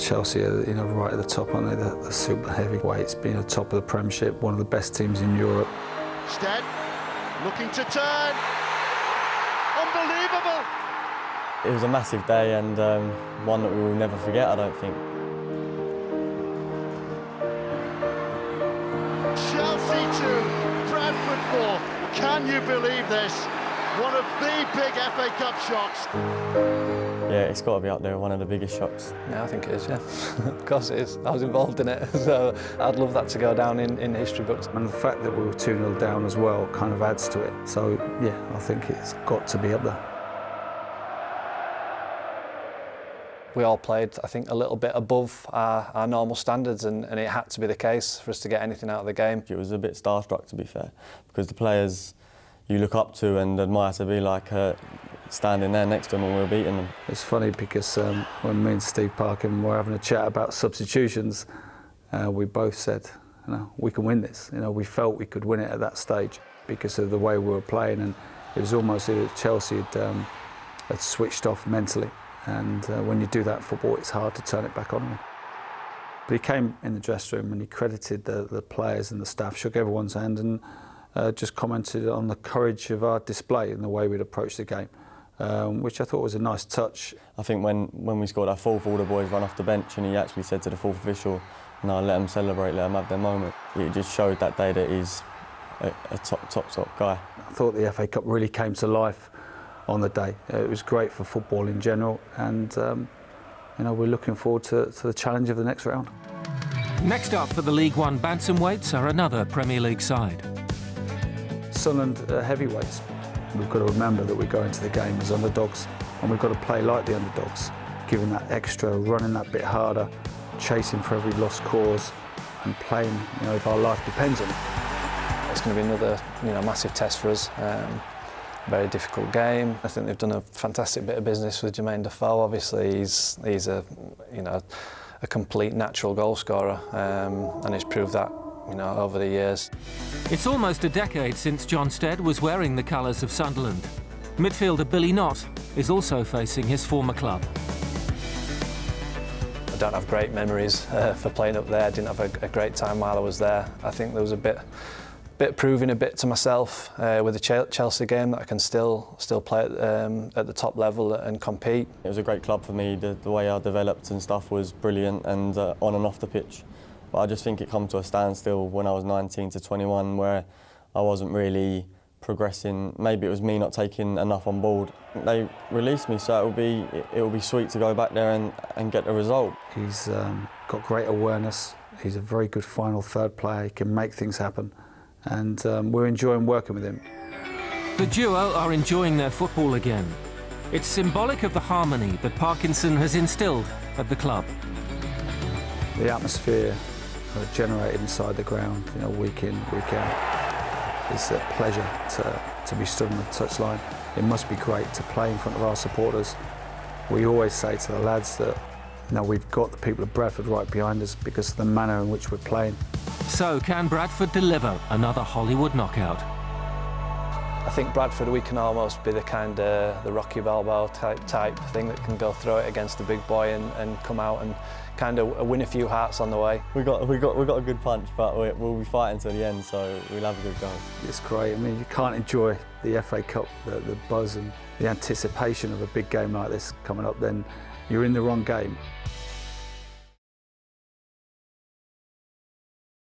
Chelsea are, right at the top, aren't they? The super heavyweights, being at the top of the Premiership, one of the best teams in Europe. Stead looking to turn. Unbelievable! It was a massive day and one that we will never forget, I don't think. Chelsea 2, Bradford 4. Can you believe this? One of the big FA Cup shocks. Yeah, it's got to be up there, one of the biggest shocks. Yeah, I think it is, yeah. Of course it is. I was involved in it, so I'd love that to go down in history books. And the fact that we were 2-0 down as well kind of adds to it. So, yeah, I think it's got to be up there. We all played, I think, a little bit above our normal standards, and it had to be the case for us to get anything out of the game. It was a bit starstruck, to be fair, because the players you look up to and admire to be like standing there next to them and we were beating them. It's funny because when me and Steve Parkin were having a chat about substitutions, we both said, we can win this. We felt we could win it at that stage because of the way we were playing, and it was almost as if Chelsea had switched off mentally. And when you do that in football, it's hard to turn it back on again. But he came in the dressing room and he credited the players and the staff, shook everyone's hand, and just commented on the courage of our display and the way we'd approached the game, which I thought was a nice touch. I think when we scored our fourth, all the boys ran off the bench and he actually said to the fourth official, no, let them celebrate, let them have their moment. It just showed that day that he's a top guy. I thought the FA Cup really came to life on the day. It was great for football in general, and we're looking forward to the challenge of the next round. Next up for the League One bantamweights are another Premier League side. Sunderland heavyweights. We've got to remember that we're going to the game as underdogs, and we've got to play like the underdogs, giving that extra, running that bit harder, chasing for every lost cause, and playing, if our life depends on it. It's going to be another, massive test for us. Very difficult game. I think they've done a fantastic bit of business with Jermaine Defoe. Obviously, he's a complete natural goal scorer, and he's proved that over the years. It's almost a decade since John Stead was wearing the colours of Sunderland. Midfielder Billy Knott is also facing his former club. I don't have great memories for playing up there. I didn't have a great time while I was there. I think there was a bit proving a bit to myself with the Chelsea game that I can still play at the top level and compete. It was a great club for me. The way I developed and stuff was brilliant, and on and off the pitch. But I just think it come to a standstill when I was 19 to 21, where I wasn't really progressing. Maybe it was me not taking enough on board. They released me, so it will be sweet to go back there and get the result. He's got great awareness. He's a very good final third player. He can make things happen, and we're enjoying working with him. The duo are enjoying their football again. It's symbolic of the harmony that Parkinson has instilled at the club. The atmosphere generated inside the ground, week in, week out. It's a pleasure to be stood on the touchline. It must be great to play in front of our supporters. We always say to the lads that we've got the people of Bradford right behind us because of the manner in which we're playing. So can Bradford deliver another Hollywood knockout? I think Bradford, we can almost be the kind of the Rocky Balboa type thing that can go throw it against the big boy and come out and kind of win a few hearts on the way. We got a good punch, but we'll be fighting to the end, so we'll have a good go. It's great. You can't enjoy the FA Cup, the buzz and the anticipation of a big game like this coming up, then you're in the wrong game.